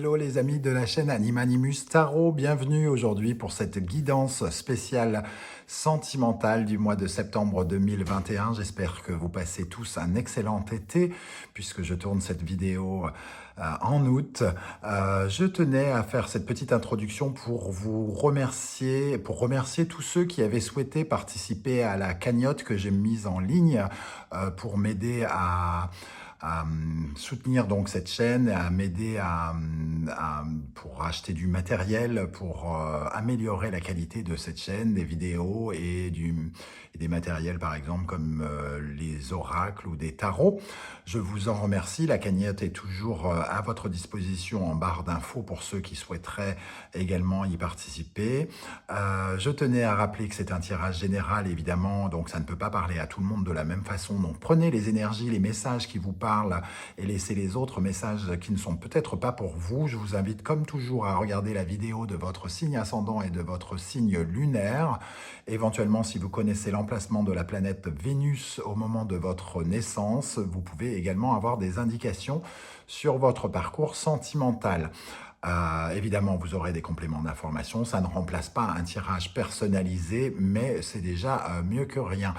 Hello les amis de la chaîne Animanimus Tarot, bienvenue aujourd'hui pour cette guidance spéciale sentimentale du mois de septembre 2021. J'espère que vous passez tous un excellent été puisque je tourne cette vidéo en août. Je tenais à faire cette petite introduction pour vous remercier, tous ceux qui avaient souhaité participer à la cagnotte que j'ai mise en ligne pour m'aider à soutenir donc cette chaîne, à m'aider pour acheter du matériel, pour améliorer la qualité de cette chaîne, des vidéos et des matériels par exemple comme les oracles ou des tarots. Je vous en remercie, la cagnotte est toujours à votre disposition en barre d'infos pour ceux qui souhaiteraient également y participer. Je tenais à rappeler que c'est un tirage général évidemment, donc ça ne peut pas parler à tout le monde de la même façon, donc prenez les énergies, les messages qui vous parlent et laissez les autres messages qui ne sont peut-être pas pour vous. Je vous invite comme toujours à regarder la vidéo de votre signe ascendant et de votre signe lunaire. Éventuellement, si vous connaissez l'emplacement de la planète Vénus au moment de votre naissance, vous pouvez également avoir des indications sur votre parcours sentimental. Évidemment, vous aurez des compléments d'information. Ça ne remplace pas un tirage personnalisé, mais c'est déjà mieux que rien,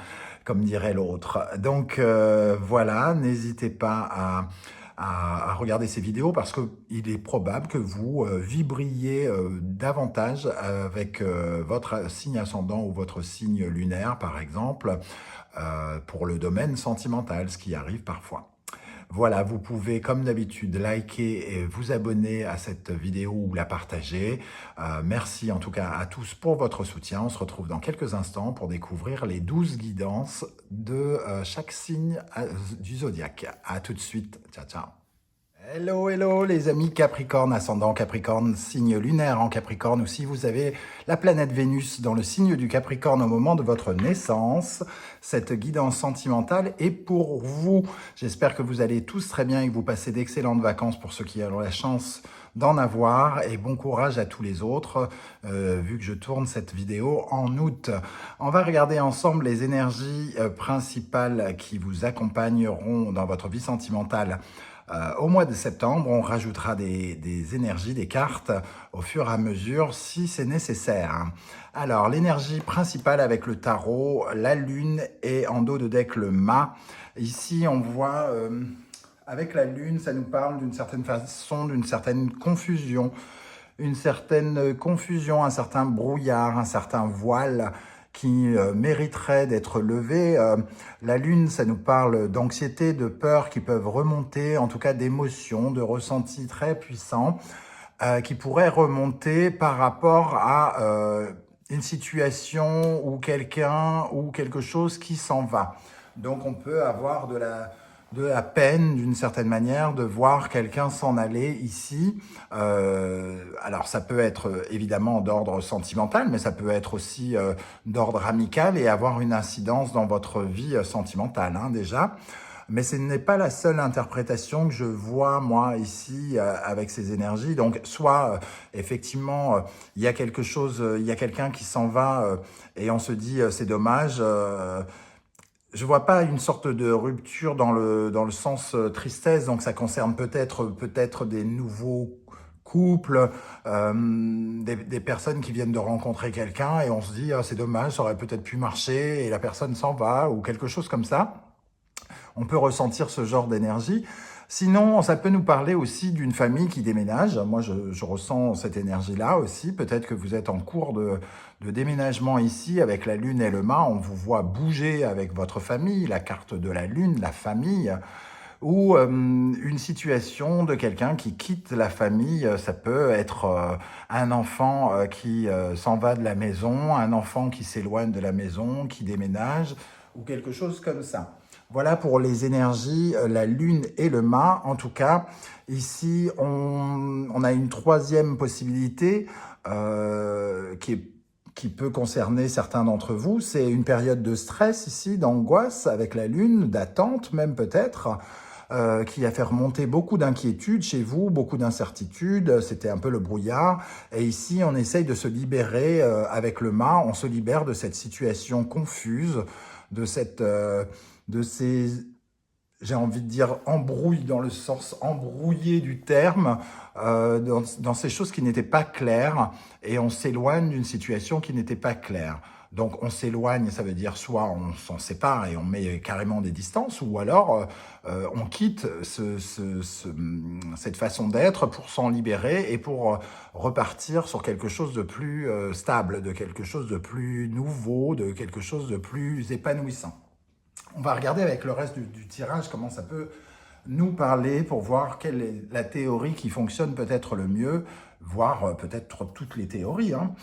comme dirait l'autre. Donc voilà, n'hésitez pas à regarder ces vidéos parce qu'il est probable que vous vibriez davantage avec votre signe ascendant ou votre signe lunaire, par exemple, pour le domaine sentimental, ce qui arrive parfois. Voilà, vous pouvez, comme d'habitude, liker et vous abonner à cette vidéo ou la partager. Merci en tout cas à tous pour votre soutien. On se retrouve dans quelques instants pour découvrir les 12 guidances de chaque signe du zodiaque. À tout de suite. Ciao, ciao. Hello, hello les amis Capricorne, ascendant Capricorne, signe lunaire en Capricorne, ou si vous avez la planète Vénus dans le signe du Capricorne au moment de votre naissance, cette guidance sentimentale est pour vous. J'espère que vous allez tous très bien et que vous passez d'excellentes vacances pour ceux qui ont la chance d'en avoir, et bon courage à tous les autres, vu que je tourne cette vidéo en août. On va regarder ensemble les énergies principales qui vous accompagneront dans votre vie sentimentale. Au mois de septembre, on rajoutera des énergies, des cartes, au fur et à mesure, si c'est nécessaire. Alors, l'énergie principale avec le tarot, la lune et en dos de deck le mât. Ici, on voit, avec la lune, ça nous parle d'une certaine façon, d'une certaine confusion. Un certain brouillard, un certain voile qui mériterait d'être levé. La lune, ça nous parle d'anxiété, de peur qui peuvent remonter, en tout cas d'émotions, de ressentis très puissants, qui pourraient remonter par rapport à une situation ou quelqu'un ou quelque chose qui s'en va. Donc on peut avoir de la peine, d'une certaine manière, de voir quelqu'un s'en aller ici. Alors, ça peut être évidemment d'ordre sentimental, mais ça peut être aussi d'ordre amical et avoir une incidence dans votre vie sentimentale, hein, déjà. Mais ce n'est pas la seule interprétation que je vois, moi, ici, avec ces énergies. Donc, soit, effectivement, il y a quelque chose, il y a quelqu'un qui s'en va et on se dit, c'est dommage. Je vois pas une sorte de rupture dans le sens tristesse, donc ça concerne peut-être des nouveaux couples, des personnes qui viennent de rencontrer quelqu'un et on se dit ah, c'est dommage, ça aurait peut-être pu marcher et la personne s'en va ou quelque chose comme ça. On peut ressentir ce genre d'énergie. Sinon, ça peut nous parler aussi d'une famille qui déménage. Moi, je ressens cette énergie-là aussi. Peut-être que vous êtes en cours de déménagement ici avec la lune et le mât. On vous voit bouger avec votre famille, la carte de la lune, la famille, ou une situation de quelqu'un qui quitte la famille. Ça peut être un enfant qui s'en va de la maison, un enfant qui s'éloigne de la maison, qui déménage, ou quelque chose comme ça. Voilà pour les énergies, la lune et le mât. En tout cas, ici, on a une troisième possibilité qui peut concerner certains d'entre vous. C'est une période de stress ici, d'angoisse avec la lune, d'attente même peut-être, qui a fait remonter beaucoup d'inquiétudes chez vous, beaucoup d'incertitudes. C'était un peu le brouillard. Et ici, on essaye de se libérer avec le mât. On se libère de cette situation confuse, de ces j'ai envie de dire embrouille dans le sens embrouillé du terme, dans ces choses qui n'étaient pas claires, et on s'éloigne d'une situation qui n'était pas claire. Donc on s'éloigne, ça veut dire soit on s'en sépare et on met carrément des distances, ou alors on quitte cette façon d'être pour s'en libérer et pour repartir sur quelque chose de plus stable, de quelque chose de plus nouveau, de quelque chose de plus épanouissant. On va regarder avec le reste du tirage comment ça peut nous parler pour voir quelle est la théorie qui fonctionne peut-être le mieux, voire peut-être toutes les théories. Hein.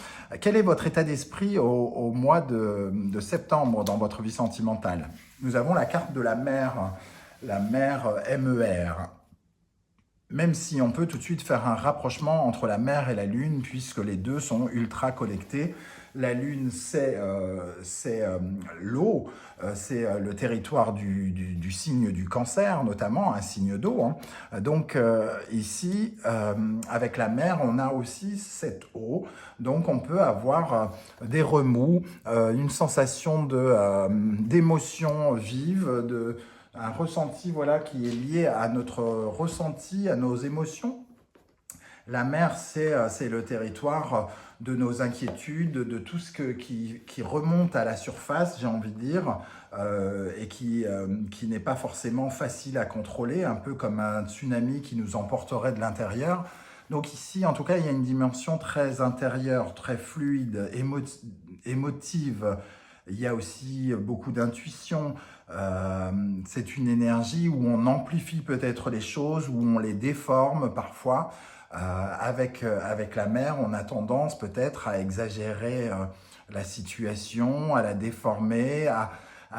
Quel est votre état d'esprit au mois de septembre dans votre vie sentimentale? Nous avons la carte de la mer MER. Même si on peut tout de suite faire un rapprochement entre la mer et la lune, puisque les deux sont ultra connectés. La lune, c'est l'eau, c'est le territoire du signe du cancer, notamment, un signe d'eau. Hein. Donc ici, avec la mer, on a aussi cette eau. Donc on peut avoir des remous, une sensation d'émotion vive, un ressenti voilà, qui est lié à notre ressenti, à nos émotions. La mer, c'est le territoire de nos inquiétudes, de tout ce qui remonte à la surface, j'ai envie de dire, et qui n'est pas forcément facile à contrôler, un peu comme un tsunami qui nous emporterait de l'intérieur. Donc ici, en tout cas, il y a une dimension très intérieure, très fluide, émotive. Il y a aussi beaucoup d'intuition. C'est une énergie où on amplifie peut-être les choses, où on les déforme parfois. Avec la mer, on a tendance peut-être à exagérer la situation, à la déformer, à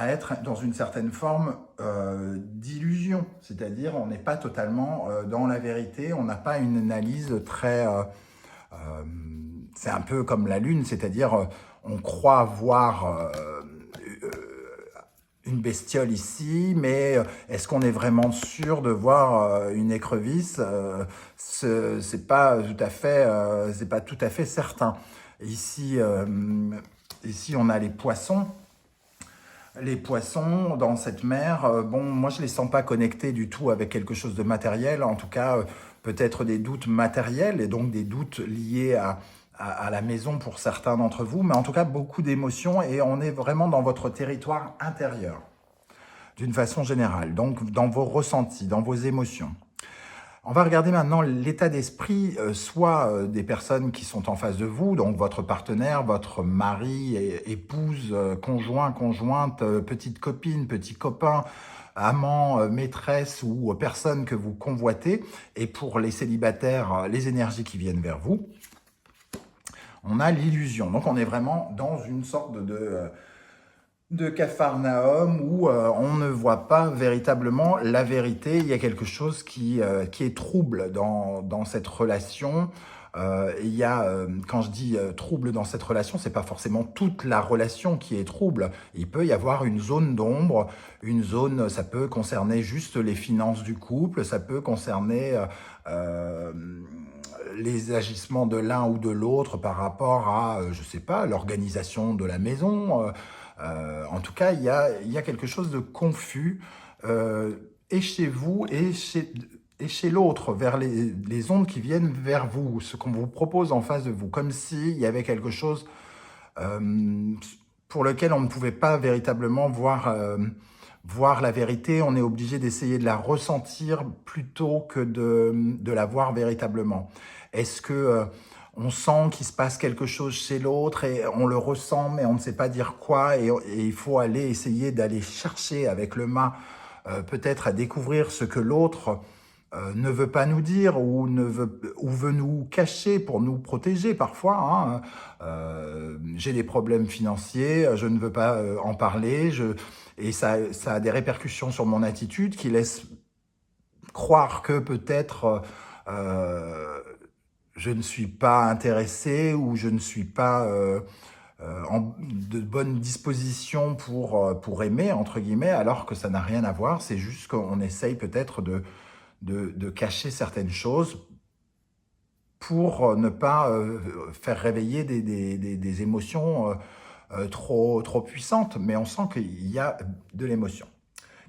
être dans une certaine forme d'illusion. C'est-à-dire, on n'est pas totalement dans la vérité, on n'a pas une analyse très... c'est un peu comme la lune, c'est-à-dire on croit voir une bestiole ici, mais est-ce qu'on est vraiment sûr de voir une écrevisse? C'est pas tout à fait certain. Ici, ici, on a les poissons. Les poissons dans cette mer, bon, moi je les sens pas connectés du tout avec quelque chose de matériel, en tout cas peut-être des doutes matériels et donc des doutes liés à la maison pour certains d'entre vous, mais en tout cas beaucoup d'émotions et on est vraiment dans votre territoire intérieur d'une façon générale, donc dans vos ressentis, dans vos émotions. On va regarder maintenant l'état d'esprit, soit des personnes qui sont en face de vous, donc votre partenaire, votre mari, épouse, conjoint, conjointe, petite copine, petit copain, amant, maîtresse ou personne que vous convoitez. Et pour les célibataires, les énergies qui viennent vers vous. On a l'illusion. Donc on est vraiment dans une sorte de Capharnaüm où on ne voit pas véritablement la vérité. Il y a quelque chose qui est trouble dans cette relation. Il y a, quand je dis trouble dans cette relation, c'est pas forcément toute la relation qui est trouble. Il peut y avoir une zone d'ombre, une zone, ça peut concerner juste les finances du couple, ça peut concerner les agissements de l'un ou de l'autre par rapport à, je sais pas, l'organisation de la maison. En tout cas, il y a quelque chose de confus et chez vous et chez l'autre, vers les ondes qui viennent vers vous, ce qu'on vous propose en face de vous, comme s'il y avait quelque chose pour lequel on ne pouvait pas véritablement voir la vérité. On est obligé d'essayer de la ressentir plutôt que de la voir véritablement. Est-ce que on sent qu'il se passe quelque chose chez l'autre et on le ressent, mais on ne sait pas dire quoi et il faut aller essayer d'aller chercher avec le mât peut-être à découvrir ce que l'autre ne veut pas nous dire ou veut nous cacher pour nous protéger parfois. Hein. J'ai des problèmes financiers, je ne veux pas en parler et ça a des répercussions sur mon attitude qui laissent croire que peut-être je ne suis pas intéressé ou je ne suis pas de bonne disposition pour aimer, entre guillemets, alors que ça n'a rien à voir. C'est juste qu'on essaye peut-être de cacher certaines choses pour ne pas faire réveiller des émotions trop puissantes. Mais on sent qu'il y a de l'émotion.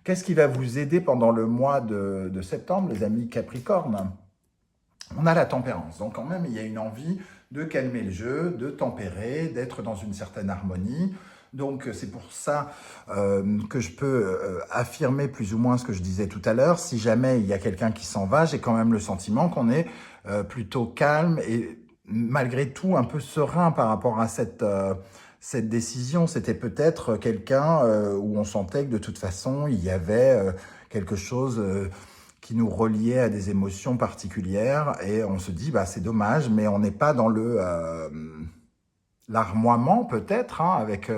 Qu'est-ce qui va vous aider pendant le mois de septembre, les amis Capricorne? On a la tempérance, donc quand même il y a une envie de calmer le jeu, de tempérer, d'être dans une certaine harmonie. Donc c'est pour ça que je peux affirmer plus ou moins ce que je disais tout à l'heure. Si jamais il y a quelqu'un qui s'en va, j'ai quand même le sentiment qu'on est plutôt calme et malgré tout un peu serein par rapport à cette décision. C'était peut-être quelqu'un où on sentait que de toute façon il y avait quelque chose qui nous reliait à des émotions particulières et on se dit bah c'est dommage, mais on n'est pas dans larmoiement peut-être avec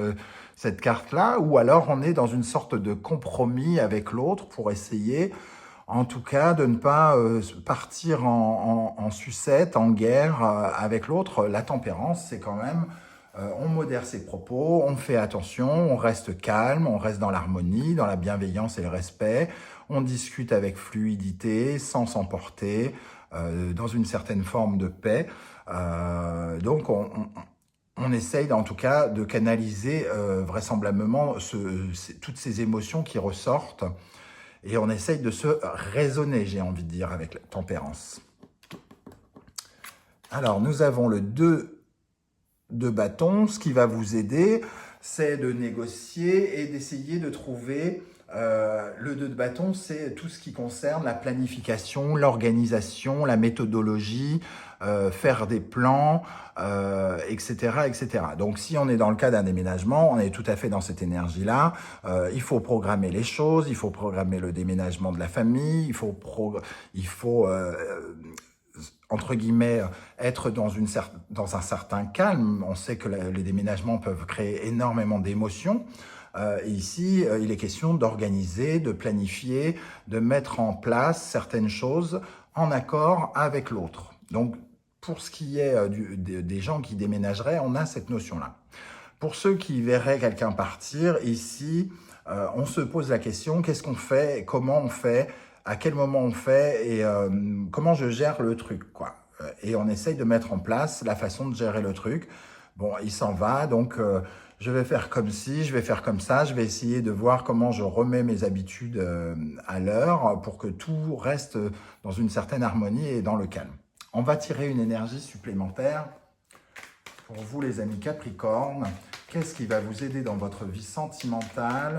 cette carte-là, ou alors on est dans une sorte de compromis avec l'autre pour essayer en tout cas de ne pas partir en sucette, en guerre avec l'autre. La tempérance, c'est quand même on modère ses propos, on fait attention, on reste calme, on reste dans l'harmonie, dans la bienveillance et le respect, on discute avec fluidité, sans s'emporter, dans une certaine forme de paix. Donc on essaye en tout cas de canaliser vraisemblablement toutes ces émotions qui ressortent et on essaye de se raisonner, j'ai envie de dire, avec la tempérance. Alors nous avons le 2 de bâton. Ce qui va vous aider, c'est de négocier et d'essayer de trouver le 2 de bâton, c'est tout ce qui concerne la planification, l'organisation, la méthodologie, faire des plans, etc., etc. Donc, si on est dans le cas d'un déménagement, on est tout à fait dans cette énergie-là. Il faut programmer les choses, il faut programmer le déménagement de la famille, il faut entre guillemets, être dans un certain calme. On sait que les déménagements peuvent créer énormément d'émotions. Et ici, il est question d'organiser, de planifier, de mettre en place certaines choses en accord avec l'autre. Donc, pour ce qui est des gens qui déménageraient, on a cette notion-là. Pour ceux qui verraient quelqu'un partir, ici, on se pose la question, qu'est-ce qu'on fait, comment on fait, à quel moment on fait et comment je gère le truc, quoi. Et on essaye de mettre en place la façon de gérer le truc. Bon, il s'en va, donc je vais faire comme ci, je vais faire comme ça, je vais essayer de voir comment je remets mes habitudes à l'heure pour que tout reste dans une certaine harmonie et dans le calme. On va tirer une énergie supplémentaire pour vous, les amis Capricorne. Qu'est-ce qui va vous aider dans votre vie sentimentale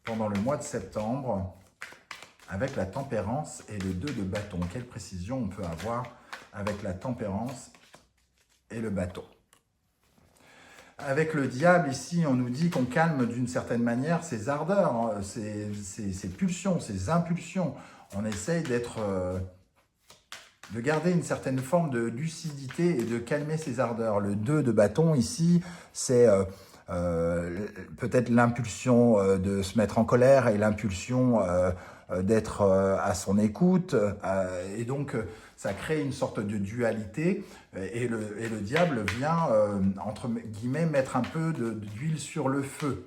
pendant le mois de septembre avec la tempérance et le 2 de bâton? Quelle précision on peut avoir avec la tempérance et le bâton? Avec le diable, ici, on nous dit qu'on calme d'une certaine manière ses ardeurs, ses pulsions, ses impulsions. On essaye de garder une certaine forme de lucidité et de calmer ses ardeurs. Le 2 de bâton, ici, c'est peut-être l'impulsion de se mettre en colère et l'impulsion d'être à son écoute. Et donc, ça crée une sorte de dualité. Et le diable vient, entre guillemets, mettre un peu d'huile sur le feu.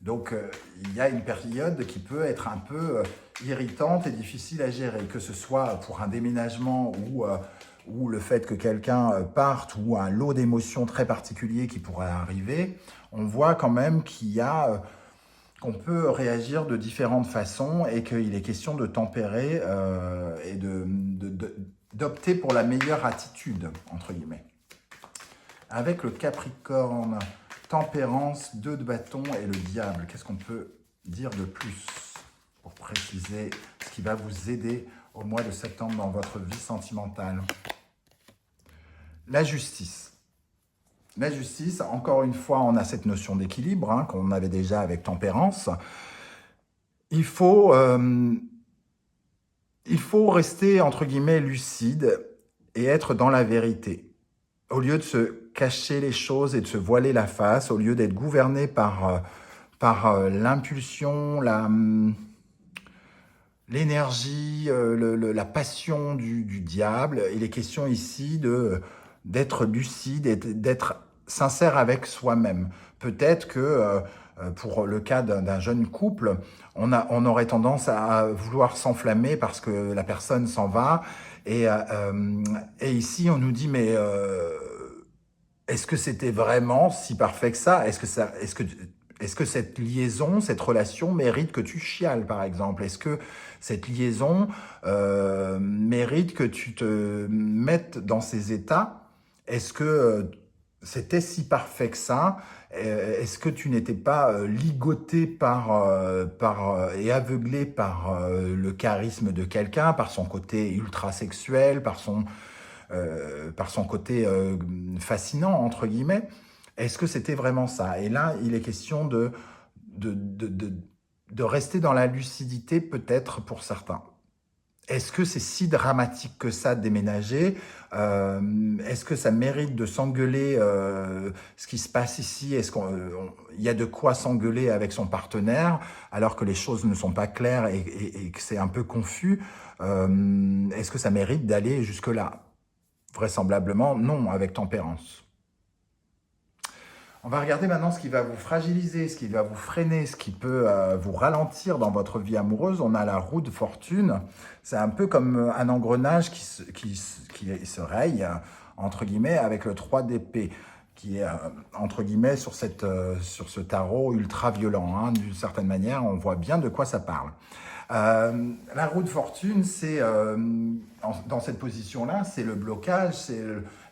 Donc, il y a une période qui peut être un peu irritante et difficile à gérer, que ce soit pour un déménagement ou le fait que quelqu'un parte ou un lot d'émotions très particulier qui pourrait arriver. On voit quand même qu'on peut réagir de différentes façons et qu'il est question de tempérer et d'opter pour la meilleure attitude, entre guillemets. Avec le Capricorne, tempérance, 2 de bâton et le diable, qu'est-ce qu'on peut dire de plus pour préciser ce qui va vous aider au mois de septembre dans votre vie sentimentale? La justice. La justice, encore une fois, on a cette notion d'équilibre qu'on avait déjà avec tempérance. Il faut rester, entre guillemets, lucide et être dans la vérité. Au lieu de se cacher les choses et de se voiler la face, au lieu d'être gouverné par l'impulsion, l'énergie, la passion du diable, il est question ici d'être lucide et d'être sincère avec soi-même. Peut-être que pour le cas d'un jeune couple, on aurait tendance à vouloir s'enflammer parce que la personne s'en va. Et ici, on nous dit, mais est-ce que c'était vraiment si parfait que ça? Est-ce Est-ce que cette liaison, cette relation mérite que tu chiales, par exemple? Est-ce que cette liaison mérite que tu te mettes dans ces états? Est-ce que c'était si parfait que ça? Est-ce que tu n'étais pas ligoté et aveuglé par le charisme de quelqu'un, par son côté ultra sexuel, par son côté fascinant, entre guillemets? Est-ce que c'était vraiment ça? Et là, il est question de, de, de, de rester dans la lucidité, peut-être pour certains. Est-ce que c'est si dramatique que ça de déménager? Est-ce que ça mérite de s'engueuler ce qui se passe ici? Est-ce qu'il y a de quoi s'engueuler avec son partenaire alors que les choses ne sont pas claires et que c'est un peu confus? Est-ce que ça mérite d'aller jusque-là? Vraisemblablement, non, avec tempérance. On va regarder maintenant ce qui va vous fragiliser, ce qui va vous freiner, ce qui peut vous ralentir dans votre vie amoureuse. On a la roue de fortune. C'est un peu comme un engrenage qui se raye, entre guillemets, avec le 3 d'épée, qui est, entre guillemets, sur ce tarot ultra violent. Hein. D'une certaine manière, on voit bien de quoi ça parle. La roue de fortune, c'est dans cette position-là, c'est le blocage, c'est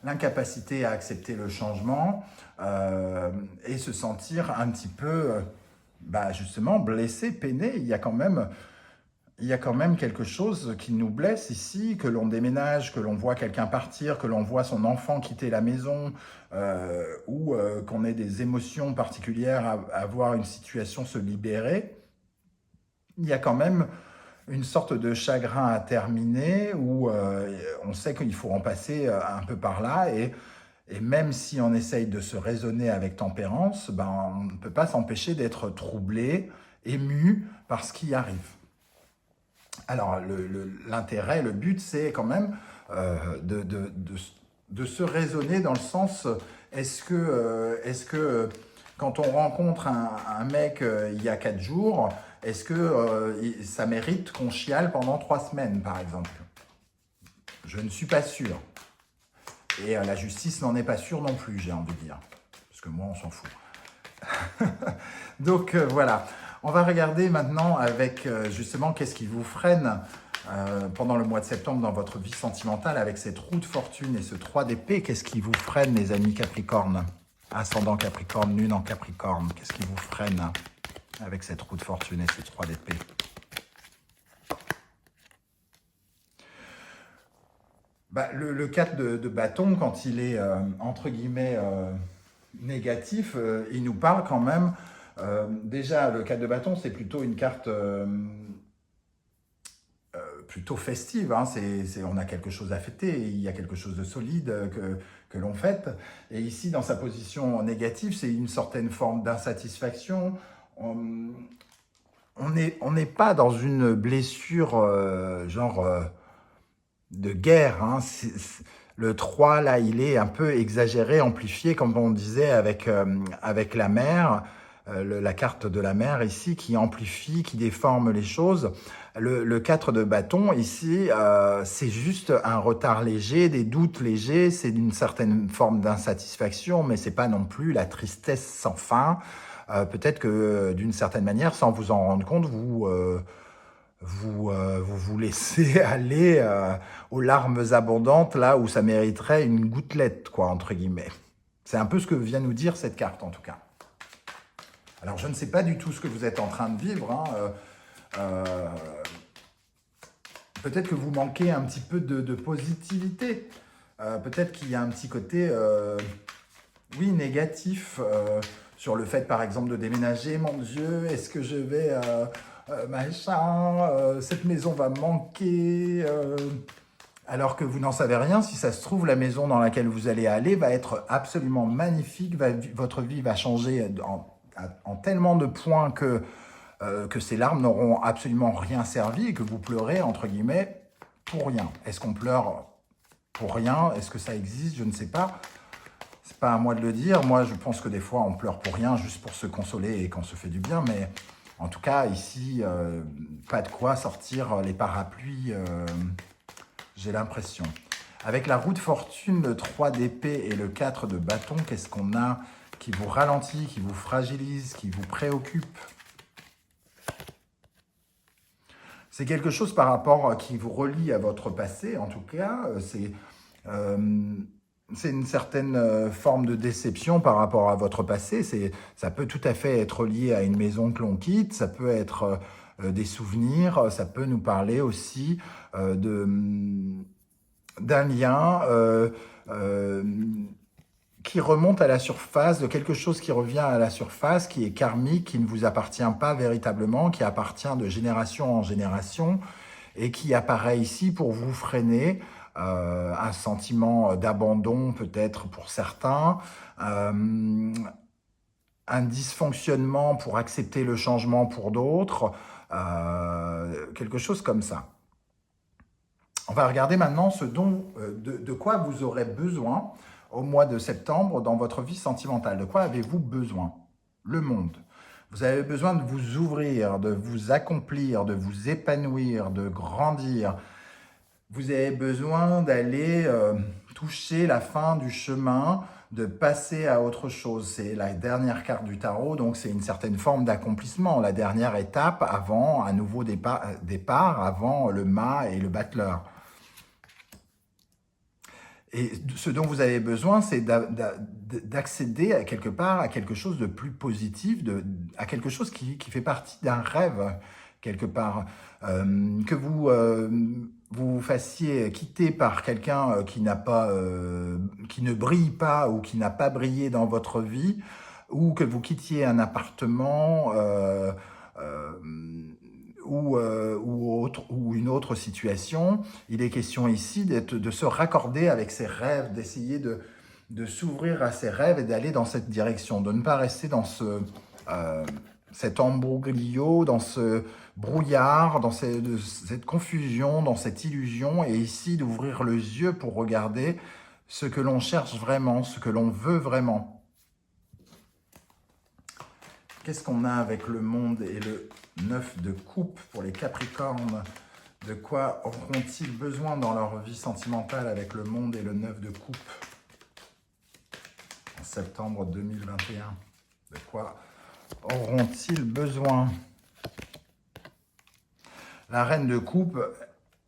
l'incapacité à accepter le changement et se sentir un petit peu, justement, blessé, peiné. Il y a quand même quelque chose qui nous blesse ici, que l'on déménage, que l'on voit quelqu'un partir, que l'on voit son enfant quitter la maison, ou qu'on ait des émotions particulières à voir une situation se libérer. Il y a quand même une sorte de chagrin à terminer où on sait qu'il faut en passer un peu par là et même si on essaye de se raisonner avec tempérance, on ne peut pas s'empêcher d'être troublé, ému par ce qui arrive. Alors l'intérêt, le but, c'est quand même de se raisonner dans le sens, est-ce que quand on rencontre un mec il y a 4 jours, est-ce que ça mérite qu'on chiale pendant 3 semaines, par exemple? Je ne suis pas sûr. Et la justice n'en est pas sûre non plus, j'ai envie de dire. Parce que moi, on s'en fout. Donc voilà. On va regarder maintenant avec justement qu'est-ce qui vous freine pendant le mois de septembre dans votre vie sentimentale avec cette roue de fortune et ce 3 d'épée. Qu'est-ce qui vous freine, les amis Capricorne? Ascendant Capricorne, lune en Capricorne. Qu'est-ce qui vous freine avec cette roue de fortune et ces 3 d'épée? Le 4 de bâton, quand il est entre guillemets négatif, il nous parle quand même. Déjà, le 4 de bâton, c'est plutôt une carte plutôt festive. Hein. On a quelque chose à fêter, il y a quelque chose de solide que l'on fête. Et ici, dans sa position négative, c'est une certaine forme d'insatisfaction. On n'est pas dans une blessure de guerre. Hein. Le 3, là, il est un peu exagéré, amplifié, comme on disait avec la mer, la carte de la mer ici, qui amplifie, qui déforme les choses. Le 4 de bâton, ici, c'est juste un retard léger, des doutes légers, c'est d'une certaine forme d'insatisfaction, mais c'est pas non plus la tristesse sans fin. Peut-être que, d'une certaine manière, sans vous en rendre compte, vous laissez aller aux larmes abondantes, là où ça mériterait une gouttelette, quoi, entre guillemets. C'est un peu ce que vient nous dire cette carte, en tout cas. Alors, je ne sais pas du tout ce que vous êtes en train de vivre. Hein. Peut-être que vous manquez un petit peu de positivité. Peut-être qu'il y a un petit côté, oui, négatif sur le fait, par exemple, de déménager. Mon Dieu, est-ce que je vais... cette maison va me manquer, alors que vous n'en savez rien. Si ça se trouve, la maison dans laquelle vous allez aller va être absolument magnifique, votre vie va changer en tellement de points que ces larmes n'auront absolument rien servi et que vous pleurez, entre guillemets, pour rien. Est-ce qu'on pleure pour rien? Est-ce que ça existe? Je ne sais pas. C'est pas à moi de le dire. Moi, je pense que des fois, on pleure pour rien, juste pour se consoler et qu'on se fait du bien, mais... En tout cas, ici, pas de quoi sortir les parapluies, j'ai l'impression. Avec la roue de fortune, le 3 d'épée et le 4 de bâton, qu'est-ce qu'on a qui vous ralentit, qui vous fragilise, qui vous préoccupe. C'est quelque chose par rapport qui vous relie à votre passé, en tout cas. C'est une certaine forme de déception par rapport à votre passé. Ça peut tout à fait être lié à une maison que l'on quitte, ça peut être des souvenirs, ça peut nous parler aussi d'un lien qui remonte à la surface, de quelque chose qui revient à la surface, qui est karmique, qui ne vous appartient pas véritablement, qui appartient de génération en génération et qui apparaît ici pour vous freiner. Un sentiment d'abandon peut-être pour certains, un dysfonctionnement pour accepter le changement pour d'autres, quelque chose comme ça. On va regarder maintenant de quoi vous aurez besoin au mois de septembre dans votre vie sentimentale. De quoi avez-vous besoin? Le monde. Vous avez besoin de vous ouvrir, de vous accomplir, de vous épanouir, de grandir. Vous avez besoin d'aller toucher la fin du chemin, de passer à autre chose. C'est la dernière carte du tarot, donc c'est une certaine forme d'accomplissement, la dernière étape avant un nouveau départ, avant le mât et le battleur. Et ce dont vous avez besoin, c'est d'accéder à quelque part à quelque chose de plus positif, à quelque chose qui fait partie d'un rêve, quelque part. Que vous fassiez quitter par quelqu'un qui ne brille pas ou qui n'a pas brillé dans votre vie, ou que vous quittiez un appartement ou une autre situation. Il est question ici de se raccorder avec ses rêves, d'essayer de s'ouvrir à ses rêves et d'aller dans cette direction, de ne pas rester dans cet embroglio, dans ce brouillard, dans cette confusion, dans cette illusion, et ici d'ouvrir les yeux pour regarder ce que l'on cherche vraiment, ce que l'on veut vraiment. Qu'est-ce qu'on a avec le monde et le 9 de coupe pour les Capricornes? De quoi auront-ils besoin dans leur vie sentimentale avec le monde et le 9 de coupe en septembre 2021? De quoi auront-ils besoin? La reine de coupe,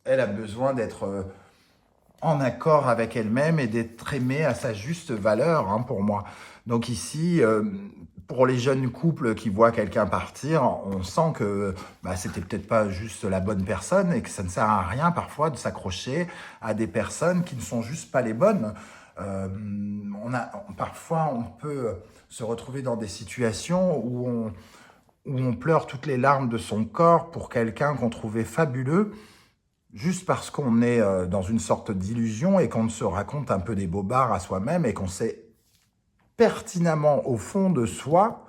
elle a besoin d'être en accord avec elle-même et d'être aimée à sa juste valeur, hein, pour moi. Donc ici, pour les jeunes couples qui voient quelqu'un partir, on sent que c'était peut-être pas juste la bonne personne et que ça ne sert à rien parfois de s'accrocher à des personnes qui ne sont juste pas les bonnes. Parfois, on peut se retrouver dans des situations où on pleure toutes les larmes de son corps pour quelqu'un qu'on trouvait fabuleux, juste parce qu'on est dans une sorte d'illusion et qu'on se raconte un peu des bobards à soi-même et qu'on sait pertinemment au fond de soi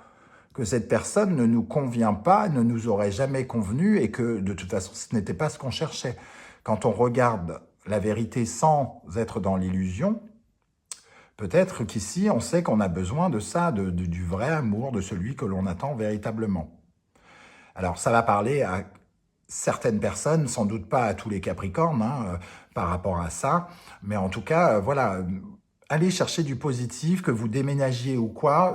que cette personne ne nous convient pas, ne nous aurait jamais convenu et que de toute façon ce n'était pas ce qu'on cherchait. Quand on regarde la vérité sans être dans l'illusion, peut-être qu'ici on sait qu'on a besoin de ça, du vrai amour, de celui que l'on attend véritablement. Alors ça va parler à certaines personnes, sans doute pas à tous les Capricornes par rapport à ça, mais en tout cas, voilà, allez chercher du positif, que vous déménagiez ou quoi,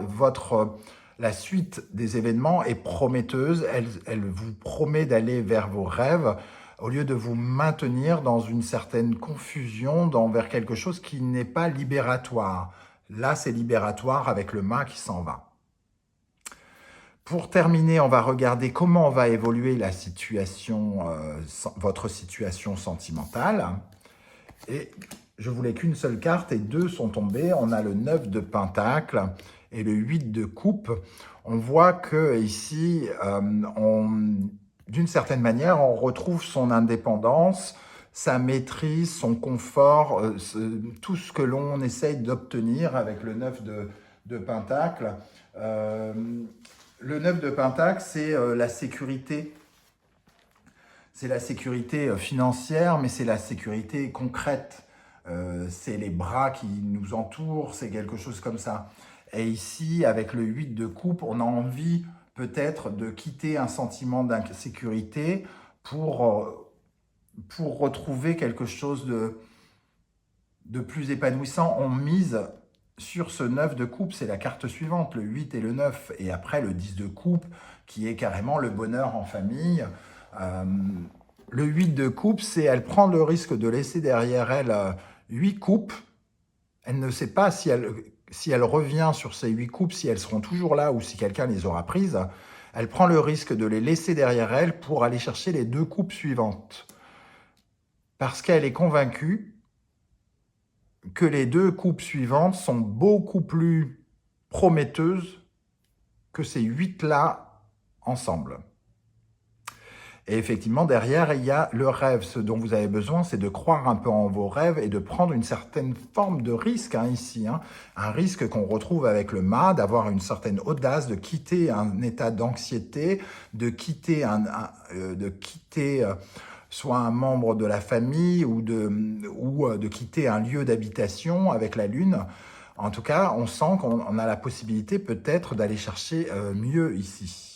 la suite des événements est prometteuse, elle vous promet d'aller vers vos rêves, au lieu de vous maintenir dans une certaine confusion, vers quelque chose qui n'est pas libératoire. Là, c'est libératoire avec le mât qui s'en va. Pour terminer, on va regarder comment va évoluer la situation, votre situation sentimentale. Et je voulais qu'une seule carte et deux sont tombées. On a le 9 de Pentacle et le 8 de Coupe. On voit que ici, d'une certaine manière, on retrouve son indépendance, sa maîtrise, son confort, tout ce que l'on essaye d'obtenir avec le 9 de Pentacle. Le 9 de Pentacle, c'est la sécurité. C'est la sécurité financière, mais c'est la sécurité concrète. C'est les bras qui nous entourent, c'est quelque chose comme ça. Et ici, avec le 8 de coupe, on a envie peut-être de quitter un sentiment d'insécurité pour retrouver quelque chose de plus épanouissant. On mise sur ce 9 de coupe, c'est la carte suivante, le 8 et le 9. Et après, le 10 de coupe, qui est carrément le bonheur en famille. Euh, le 8 de coupe, c'est elle prend le risque de laisser derrière elle 8 coupes. Elle ne sait pas si elle revient sur ces 8 coupes, si elles seront toujours là ou si quelqu'un les aura prises. Elle prend le risque de les laisser derrière elle pour aller chercher les 2 coupes suivantes. Parce qu'elle est convaincue que les 2 coupes suivantes sont beaucoup plus prometteuses que ces 8-là ensemble. Et effectivement, derrière, il y a le rêve. Ce dont vous avez besoin, c'est de croire un peu en vos rêves et de prendre une certaine forme de risque ici. Un risque qu'on retrouve avec le mât, d'avoir une certaine audace, de quitter un état d'anxiété, de quitter, soit un membre de la famille ou de quitter un lieu d'habitation avec la lune. En tout cas, on sent qu'on a la possibilité peut-être d'aller chercher mieux ici.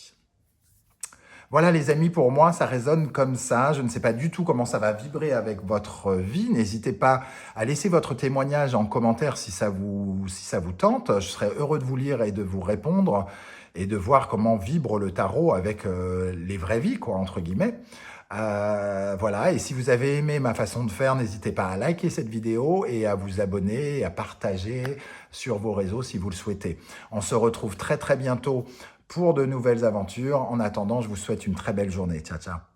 Voilà les amis, pour moi, ça résonne comme ça. Je ne sais pas du tout comment ça va vibrer avec votre vie. N'hésitez pas à laisser votre témoignage en commentaire si ça vous tente. Je serais heureux de vous lire et de vous répondre et de voir comment vibre le tarot avec les vraies vies, quoi, entre guillemets. Voilà, et si vous avez aimé ma façon de faire, n'hésitez pas à liker cette vidéo et à vous abonner et à partager sur vos réseaux si vous le souhaitez. On se retrouve très très bientôt pour de nouvelles aventures. En attendant, je vous souhaite une très belle journée. Ciao, ciao.